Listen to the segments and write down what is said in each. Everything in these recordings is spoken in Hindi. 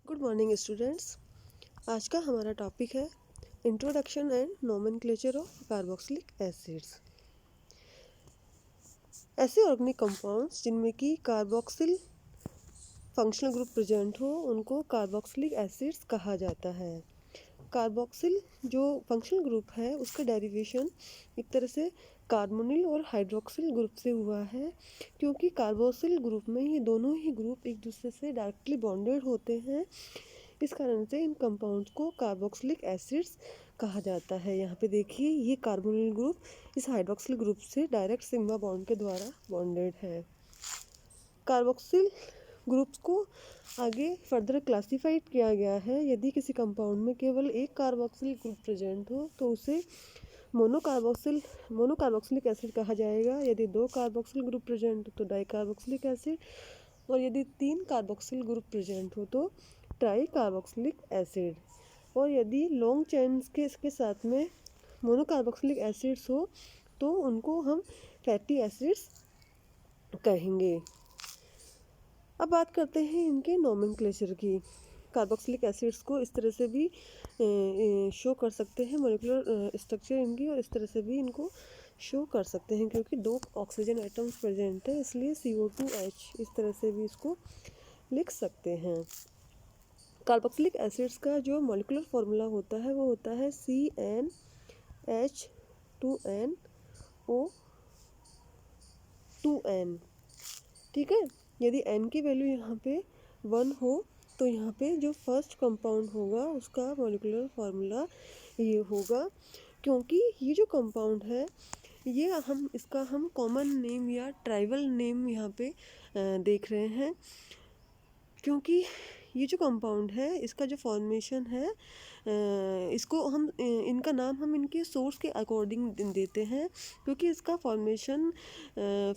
Good morning students. आज का हमारा टॉपिक है introduction and nomenclature of carboxylic acids. ऐसे ऑर्गेनिक कंपाउंड्स जिनमें कि कार्बोक्सिल फंक्शनल ग्रुप प्रेजेंट हो उनको कार्बोक्सिलिक एसिड्स कहा जाता है। कार्बोक्सिल जो फंक्शनल ग्रुप है उसका डेरिवेशन एक तरह से कार्बोनिल और हाइड्रोक्सिल ग्रुप से हुआ है, क्योंकि कार्बोक्सिल ग्रुप में ये दोनों ही ग्रुप एक दूसरे से डायरेक्टली बॉन्डेड होते हैं। इस कारण से इन कंपाउंड्स को कार्बोक्सिलिक एसिड्स कहा जाता है। यहाँ पे देखिए ये कार्बोनिल ग्रुप इस हाइड्रोक्सिल ग्रुप से डायरेक्ट सिग्मा बॉन्ड के द्वारा बॉन्डेड है। कार्बोक्सिल ग्रुप्स को आगे फर्दर क्लासिफाइड किया गया है। यदि किसी कंपाउंड में केवल एक कार्बोक्सिल ग्रुप प्रेजेंट हो तो उसे मोनोकार्बोक्सिलिक एसिड कहा जाएगा। यदि दो कार्बोक्सिल ग्रुप प्रेजेंट हो तो डाई कार्बोक्सिलिक एसिड, और यदि तीन कार्बोक्सिल ग्रुप प्रेजेंट हो तो ट्राई कार्बोक्सिलिक एसिड। और यदि लॉन्ग चेन्स के इसके साथ में मोनोकार्बोक्सिलिक एसिड्स हो तो उनको हम फैटी एसिड्स कहेंगे। अब बात करते हैं इनके नोमेनक्लेचर की। कार्बोक्सिलिक एसिड्स को इस तरह से भी शो कर सकते हैं मॉलिक्यूलर स्ट्रक्चर इनकी, और इस तरह से भी इनको शो कर सकते हैं क्योंकि दो ऑक्सीजन एटम्स प्रेजेंट है, इसलिए CO2H इस तरह से भी इसको लिख सकते हैं। कार्बोक्सिलिक एसिड्स का जो मॉलिक्यूलर फॉर्मूला होता है वो होता है CnH2nO2n। ठीक है, यदि n की वैल्यू यहाँ पे 1 हो तो यहाँ पे जो फर्स्ट कंपाउंड होगा उसका मॉलिक्यूलर फार्मूला ये होगा। क्योंकि ये जो कंपाउंड है ये इसका हम कॉमन नेम या ट्राइबल नेम यहाँ पे देख रहे हैं, क्योंकि ये जो कंपाउंड है इसका जो फॉर्मेशन है इसको हम इनका नाम हम इनके सोर्स के अकॉर्डिंग देते हैं, क्योंकि इसका फॉर्मेशन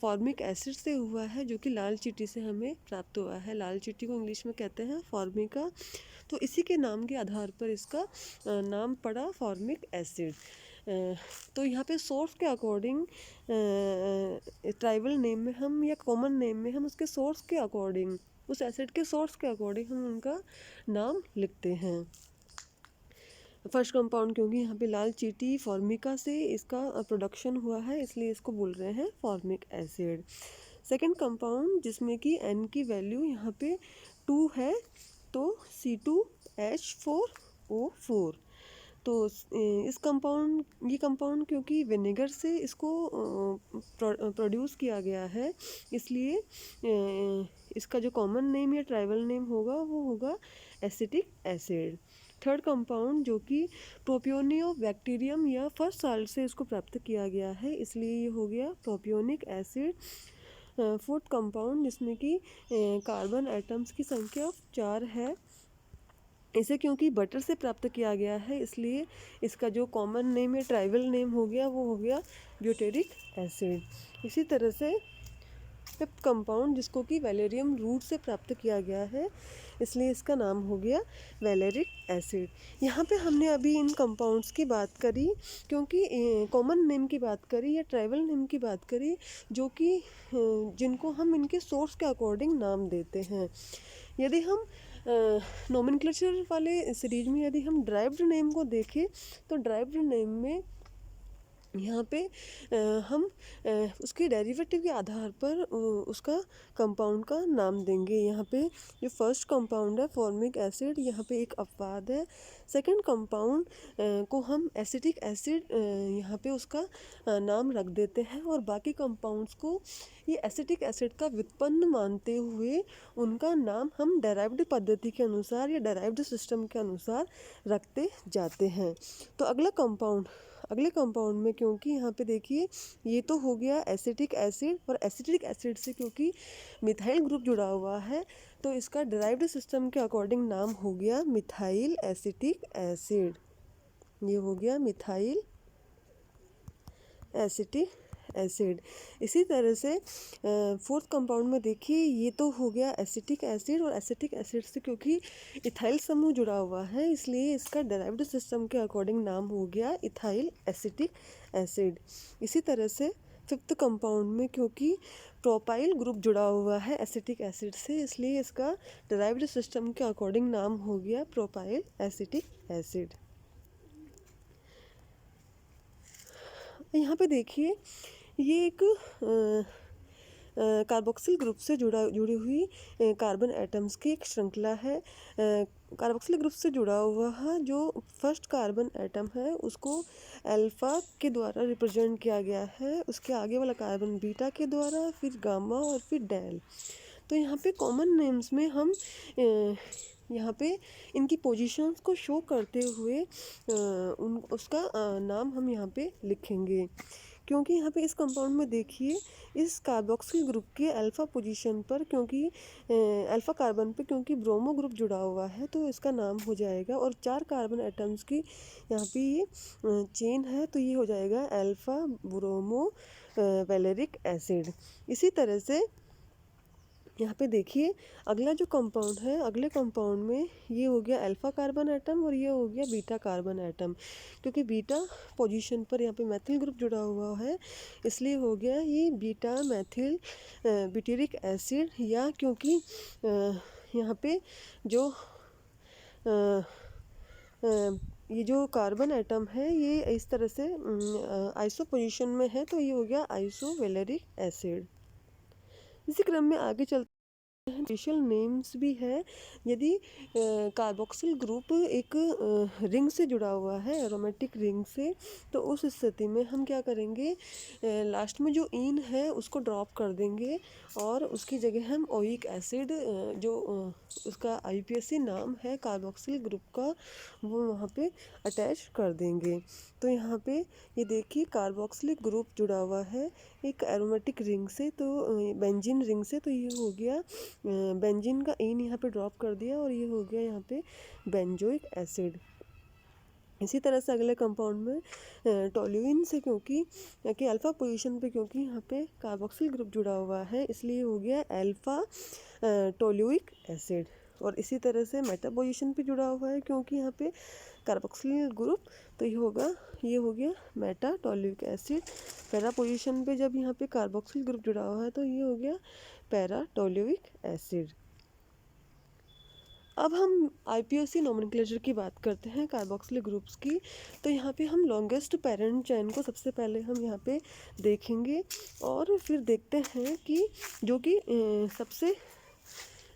फॉर्मिक एसिड से हुआ है जो कि लाल चींटी से हमें प्राप्त हुआ है। लाल चींटी को इंग्लिश में कहते हैं फॉर्मिका, तो इसी के नाम के आधार पर इसका नाम पड़ा फॉर्मिक एसिड। तो यहाँ पे सोर्स के अकॉर्डिंग ट्राइबल नेम में हम या कॉमन नेम में हम उसके सोर्स के अकॉर्डिंग उस एसिड के सोर्स के अकॉर्डिंग हम उनका नाम लिखते हैं। फर्स्ट कंपाउंड क्योंकि यहाँ पे लाल चींटी फॉर्मिका से इसका प्रोडक्शन हुआ है इसलिए इसको बोल रहे हैं फॉर्मिक एसिड। सेकंड कंपाउंड जिसमें कि N की वैल्यू यहाँ पे 2 है तो C2H4O4। तो ये कंपाउंड क्योंकि विनेगर से इसको प्रोड्यूस किया गया है, इसलिए इसका जो कॉमन नेम या ट्राइबल नेम होगा वो होगा एसिटिक एसिड। थर्ड कंपाउंड जो कि प्रोपियोनियो बैक्टीरियम या फर्स्ट साल्ट से इसको प्राप्त किया गया है, इसलिए ये हो गया प्रोपियोनिक एसिड। फोर्थ कंपाउंड जिसमें कि कार्बन एटम्स की संख्या 4 है, इसे क्योंकि बटर से प्राप्त किया गया है इसलिए इसका जो कॉमन नेम या ट्राइबल नेम हो गया वो हो गया ब्यूटेरिक एसिड। इसी तरह से फिफ्थ कंपाउंड जिसको कि वैलेरियम रूट से प्राप्त किया गया है इसलिए इसका नाम हो गया वैलेरिक एसिड। यहाँ पे हमने अभी इन कंपाउंड्स की बात करी क्योंकि कॉमन नेम की बात करी या ट्राइबल नेम की बात करी जो कि जिनको हम इनके सोर्स के अकॉर्डिंग नाम देते हैं। यदि हम नोमेनक्लेचर वाले सीरीज में यदि हम ड्राइव्ड नेम को देखें तो ड्राइव्ड नेम में यहाँ पे हम उसके डेरिवेटिव के आधार पर उसका कंपाउंड का नाम देंगे। यहाँ पे जो फर्स्ट कंपाउंड है फॉर्मिक एसिड, यहाँ पे एक अपवाद है। सेकंड कंपाउंड को हम एसिटिक एसिड यहाँ पे उसका नाम रख देते हैं, और बाकी कंपाउंड्स को ये एसिटिक एसिड का व्युत्पन्न मानते हुए उनका नाम हम डेराइव्ड पद्धति के अनुसार या डेराइव्ड सिस्टम के अनुसार रखते जाते हैं। तो अगले कंपाउंड में क्योंकि यहाँ पे देखिए ये तो हो गया एसिटिक एसिड, और एसिटिक एसिड से क्योंकि मिथाइल ग्रुप जुड़ा हुआ है तो इसका डिराइव्ड सिस्टम के अकॉर्डिंग नाम हो गया मिथाइल एसिटिक एसिड। ये हो गया मिथाइल एसिटिक एसिड। इसी तरह से फोर्थ कंपाउंड में देखिए ये तो हो गया एसिटिक एसिड, और एसिटिक एसिड से क्योंकि इथाइल समूह जुड़ा हुआ है इसलिए इसका डेराइव्ड सिस्टम के अकॉर्डिंग नाम हो गया इथाइल एसिटिक एसिड। इसी तरह से फिफ्थ कंपाउंड में क्योंकि प्रोपाइल ग्रुप जुड़ा हुआ है एसिटिक एसिड से, इसलिए इसका डिराइव्ड सिस्टम के अकॉर्डिंग नाम हो गया प्रोपाइल एसिटिक एसिड। यहाँ पे देखिए ये एक कार्बोक्सिल ग्रुप से जुड़ी हुई कार्बन एटम्स की एक श्रृंखला है। कार्बोक्सिल ग्रुप से जुड़ा हुआ है जो फर्स्ट कार्बन एटम है उसको अल्फा के द्वारा रिप्रेजेंट किया गया है, उसके आगे वाला कार्बन बीटा के द्वारा, फिर गामा और फिर डेल। तो यहाँ पे कॉमन नेम्स में हम यहाँ पे इनकी पोजीशंस को शो करते हुए उसका नाम हम यहाँ पे लिखेंगे, क्योंकि यहाँ पे इस कंपाउंड में देखिए इस कार्बोक्सिल ग्रुप के अल्फ़ा पोजीशन पर, क्योंकि अल्फ़ा कार्बन पे क्योंकि ब्रोमो ग्रुप जुड़ा हुआ है तो इसका नाम हो जाएगा, और 4 कार्बन एटम्स की यहाँ पे ये चेन है तो ये हो जाएगा अल्फ़ा ब्रोमो वैलेरिक एसिड। इसी तरह से यहाँ पे देखिए अगला जो कंपाउंड है, अगले कंपाउंड में ये हो गया अल्फ़ा कार्बन एटम और ये हो गया बीटा कार्बन एटम, क्योंकि बीटा पोजीशन पर यहाँ पे मैथिल ग्रुप जुड़ा हुआ है इसलिए हो गया ये बीटा मैथिल ब्यूटेरिक एसिड। या क्योंकि यहाँ पे जो ये जो कार्बन एटम है ये इस तरह से आइसो पोजीशन में है तो ये हो गया आइसोवेलेरिक एसिड। इसी क्रम में आगे चलते स्पेशल नेम्स भी है। यदि कार्बोक्सिल ग्रुप एक रिंग से जुड़ा हुआ है, एरोमेटिक रिंग से, तो उस स्थिति में हम क्या करेंगे, लास्ट में जो इन है उसको ड्रॉप कर देंगे और उसकी जगह हम ओइक एसिड जो उसका आईपीएसी नाम है कार्बोक्सिल ग्रुप का वो वहाँ पे अटैच कर देंगे। तो यहाँ पे ये देखिए कार्बोक्सिलिक ग्रुप जुड़ा हुआ है एक एरोमेटिक रिंग से, तो बेंजीन रिंग से, तो ये हो गया बेंजीन का इन यहाँ पे ड्रॉप कर दिया और ये हो गया यहाँ पे बेंजोइक एसिड। इसी तरह से अगले कंपाउंड में टोल्यूइन से क्योंकि अल्फ़ा पोजीशन पे क्योंकि यहाँ पे कार्बोक्सिल ग्रुप जुड़ा हुआ है इसलिए हो गया अल्फ़ा टोल्यूइक एसिड। और इसी तरह से मेटा पोजीशन पे जुड़ा हुआ है क्योंकि यहाँ पे कार्बोक्सिल ग्रुप, तो ये हो गया मेटा टोल्यूइक एसिड। पैरा पोजीशन पे जब यहाँ पे कार्बोक्सिल ग्रुप जुड़ा हुआ है तो ये हो गया पैरा टोल्यूइक एसिड। अब हम आईपीएसी नोमेनक्लेचर की बात करते हैं कार्बोक्सिलिक ग्रुप्स की। तो यहाँ पे हम लॉन्गेस्ट पेरेंट चेन को सबसे पहले हम यहाँ पे देखेंगे और फिर देखते हैं कि जो कि सबसे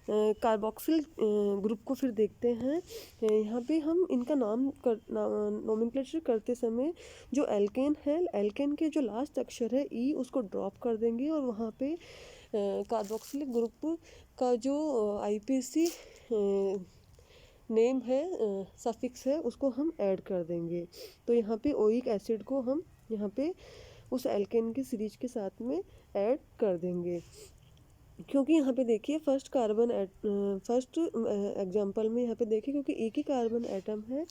कार्बोक्सिल ग्रुप को फिर देखते हैं। यहाँ पे हम इनका नोमेनक्लेचर करते समय जो एल्केन है, एल्केन के जो लास्ट अक्षर है ई उसको ड्रॉप कर देंगे और वहाँ पे कार्बोक्सिलिक ग्रुप का जो आईपीएसी नेम है सफिक्स है उसको हम ऐड कर देंगे। तो यहाँ पे ओइक एसिड को हम यहाँ पे उस एल्केन की सीरीज के साथ में ऐड कर देंगे, क्योंकि यहाँ पे देखिए फर्स्ट एग्जांपल में यहाँ पे देखिए क्योंकि एक ही कार्बन एटम है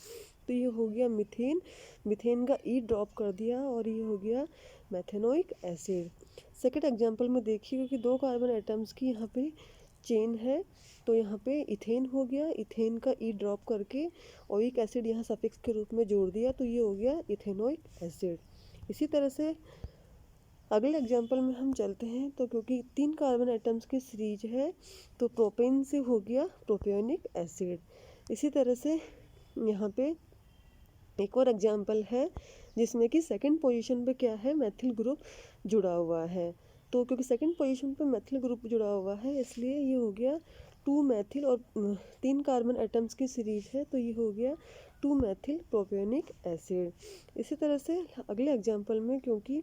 तो ये हो गया मीथेन, मीथेन का ई ड्रॉप कर दिया और ये हो गया मैथेनोइक एसिड। सेकंड एग्जांपल में देखिए क्योंकि 2 कार्बन एटम्स की यहाँ पे चेन है तो यहाँ पे इथेन हो गया, इथेन का ई ड्रॉप करके ओइक एसिड यहाँ सफिक्स के रूप में जोड़ दिया तो ये हो गया इथेनोइक एसिड। इसी तरह से अगले एग्जाम्पल में हम चलते हैं तो क्योंकि 3 कार्बन एटम्स की सीरीज है तो प्रोपेन से हो गया प्रोपियोनिक एसिड। इसी तरह से यहाँ पे एक और एग्जाम्पल है जिसमें कि सेकंड पोजीशन पे क्या है, मैथिल ग्रुप जुड़ा हुआ है। तो क्योंकि सेकंड पोजीशन पे मैथिल ग्रुप जुड़ा हुआ है इसलिए ये हो गया 2 मैथिल और 3 कार्बन एटम्स की सीरीज है तो ये हो गया 2 मैथिल प्रोपियोनिक एसिड। इसी तरह से अगले एग्जाम्पल में क्योंकि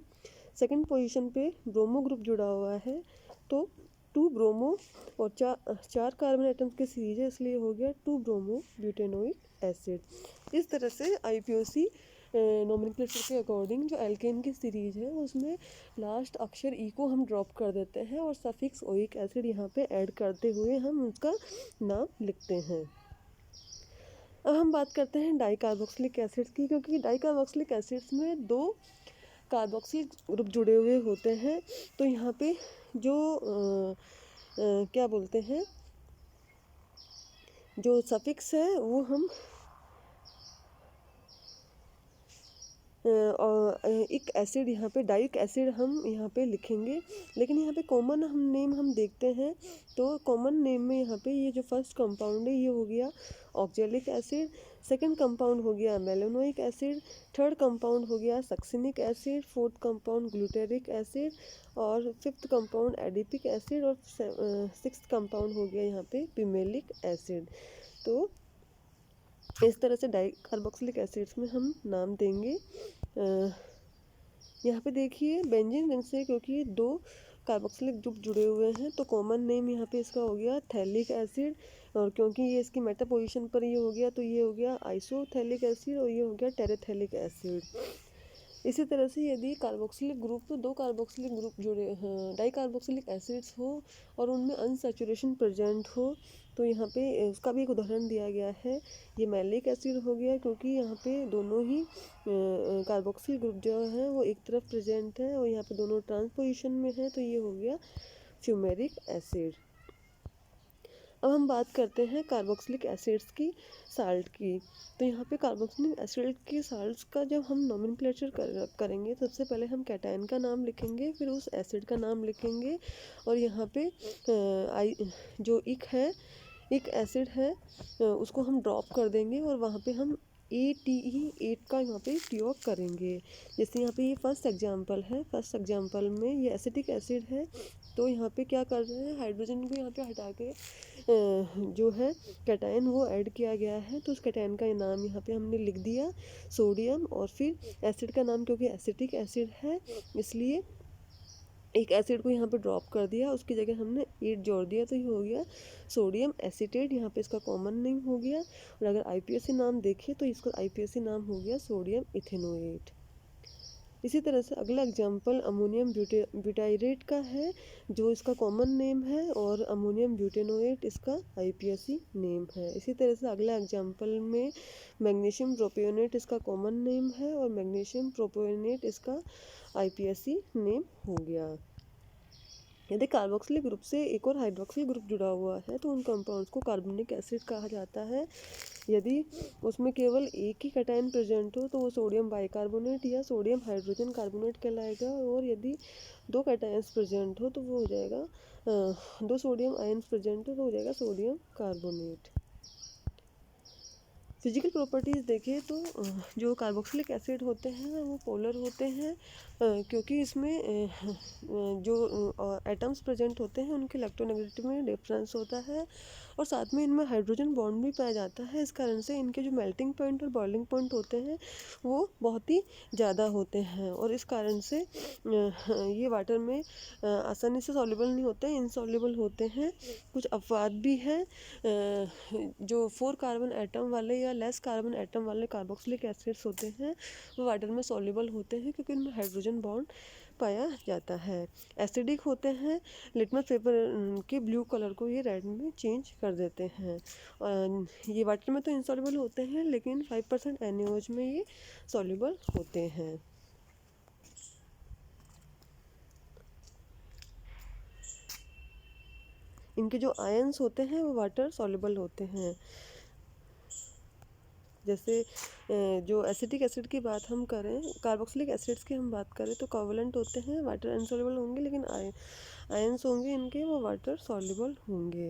सेकंड पोजीशन पे ब्रोमो ग्रुप जुड़ा हुआ है तो 2 ब्रोमो और 4 कार्बन एटम्स की सीरीज है इसलिए हो गया 2 ब्रोमो ब्यूटेनोइक एसिड। इस तरह से आईपीओसी नोमेनक्लेचर के अकॉर्डिंग जो एल्केन की सीरीज है उसमें लास्ट अक्षर ई को हम ड्रॉप कर देते हैं और सफिक्स ओइक एसिड यहाँ पे ऐड करते हुए हम उसका नाम लिखते हैं। अब हम बात करते हैं डाइकार्बोक्सिलिक एसिड्स की, क्योंकि डाइकार्बोक्सिलिक एसिड्स में 2 कार्बोक्सिल ग्रुप जुड़े हुए होते हैं। तो यहाँ पे जो क्या बोलते हैं जो सफिक्स है वो हम एक एसिड यहाँ पे डाइक एसिड हम यहाँ पे लिखेंगे, लेकिन यहाँ पे कॉमन नेम हम देखते हैं। तो कॉमन नेम में यहाँ पे ये जो फर्स्ट कंपाउंड है ये हो गया ऑक्जेलिक एसिड, सेकंड कंपाउंड हो गया मेलेनोइक एसिड, थर्ड कंपाउंड हो गया succinic acid, fourth compound glutaric acid, और फिफ्थ कंपाउंड एडिपिक एसिड, और सिक्स्थ कंपाउंड हो गया यहाँ पे पिमेलिक एसिड। तो इस तरह से डाई कार्बोक्सिलिक एसिड्स में हम नाम देंगे। यहाँ पे देखिए बेंजीन रिंग से क्योंकि दो कार्बोक्सिलिक ग्रुप जुड़े हुए हैं तो कॉमन नेम यहाँ पे इसका हो गया थैलिक एसिड, और क्योंकि ये इसकी मेटा पोजीशन पर ये हो गया तो ये हो गया आइसोथैलिक एसिड, और ये हो गया टेरेथैलिक एसिड। इसी तरह से यदि कार्बोक्सिलिक ग्रुप दो कार्बोक्सिलिक ग्रुप जुड़े डाई कार्बोक्सिलिक एसिड्स हो और उनमें अनसैचुरेशन प्रेजेंट हो तो यहाँ पे उसका भी एक उदाहरण दिया गया है। ये मैलिक एसिड हो गया क्योंकि यहाँ पे दोनों ही कार्बोक्सिल ग्रुप जो है वो एक तरफ प्रेजेंट है और यहाँ पे दोनों ट्रांस पोजिशन में है, तो ये हो गया फ्यूमेरिक एसिड। अब हम बात करते हैं कार्बोक्सिलिक एसिड्स की साल्ट की। तो यहाँ पे कार्बोक्सिलिक एसिड की साल्ट्स का जब हम नोमेनक्लेचर करेंगे सबसे पहले हम कैटायन का नाम लिखेंगे, फिर उस एसिड का नाम लिखेंगे, और यहाँ पे जो इक एसिड है उसको हम ड्रॉप कर देंगे और वहाँ पे हम ATE8 का यहाँ पे प्रयोग करेंगे। जैसे यहाँ पे ये फर्स्ट एग्जांपल है, फर्स्ट एग्जांपल में ये एसिटिक एसिड है, तो यहाँ पे क्या कर रहे हैं हाइड्रोजन को यहाँ पे हटा के जो है कैटायन वो ऐड किया गया है, तो उस कैटायन का नाम यहाँ पे हमने लिख दिया सोडियम, और फिर एसिड का नाम क्योंकि एसिटिक एसिड है इसलिए एक एसिड को यहाँ पे ड्रॉप कर दिया, उसकी जगह हमने 8 जोड़ दिया, तो ये हो गया सोडियम एसीटेट, यहाँ पे इसका कॉमन नेम हो गया। और अगर IPSC नाम देखें तो इसका IPSC नाम हो गया सोडियम इथेनोएट। इसी तरह से अगला एग्जाम्पल अमोनियम ब्यूटाइरेट का है जो इसका कॉमन नेम है, और अमोनियम ब्यूटेनोएट इसका IPSC नेम है। इसी तरह से अगला एग्जाम्पल में मैग्नीशियम प्रोपियोनेट इसका कॉमन नेम है और मैग्नीशियम प्रोपियोनेट इसका IPSC नेम हो गया। यदि कार्बोक्सिलिक ग्रुप से एक और हाइड्रोक्सिल ग्रुप जुड़ा हुआ है तो उन कंपाउंड्स को कार्बोनिक एसिड कहा जाता है। यदि उसमें केवल एक ही कैटायन प्रेजेंट हो तो वो सोडियम बाइकार्बोनेट या सोडियम हाइड्रोजन कार्बोनेट कहलाएगा, और यदि दो कैटायंस प्रेजेंट हो तो वो हो जाएगा दो सोडियम आयन्स प्रेजेंट हो तो हो जाएगा सोडियम कार्बोनेट। फिजिकल प्रॉपर्टीज़ देखें तो जो कार्बोक्सिलिक एसिड होते हैं वो पोलर होते हैं क्योंकि इसमें जो एटम्स प्रेजेंट होते हैं उनके इलेक्ट्रोनेगेटिविटी में डिफरेंस होता है, और साथ में इनमें हाइड्रोजन बॉन्ड भी पाया जाता है। इस कारण से इनके जो मेल्टिंग पॉइंट और बॉइलिंग पॉइंट होते हैं वो बहुत ही ज़्यादा होते हैं, और इस कारण से ये वाटर में आसानी से सॉल्युबल नहीं होते हैं, इनसॉल्युबल होते हैं। कुछ अपवाद भी हैं, जो 4 कार्बन एटम वाले या लेस कार्बन एटम वाले कार्बोक्सिलिक एसिड्स होते हैं वो वाटर में सॉल्युबल होते हैं क्योंकि इनमें हाइड्रोजन बॉन्ड पाया जाता है। एसिडिक होते हैं, लिटमस पेपर के ब्लू कलर को ये रेड में चेंज कर देते हैं। ये वाटर में तो इनसॉल्युबल होते हैं लेकिन 5% NaOH में ये सॉल्युबल होते हैं। इनके जो आयंस होते हैं वो वाटर सॉल्युबल होते हैं। जैसे जो एसिटिक एसिड की बात हम करें, कार्बोक्सिलिक एसिड्स की हम बात करें तो कोवलेंट होते हैं, वाटर इनसॉल्युबल होंगे, लेकिन आयंस होंगे इनके वो वाटर सॉल्युबल होंगे।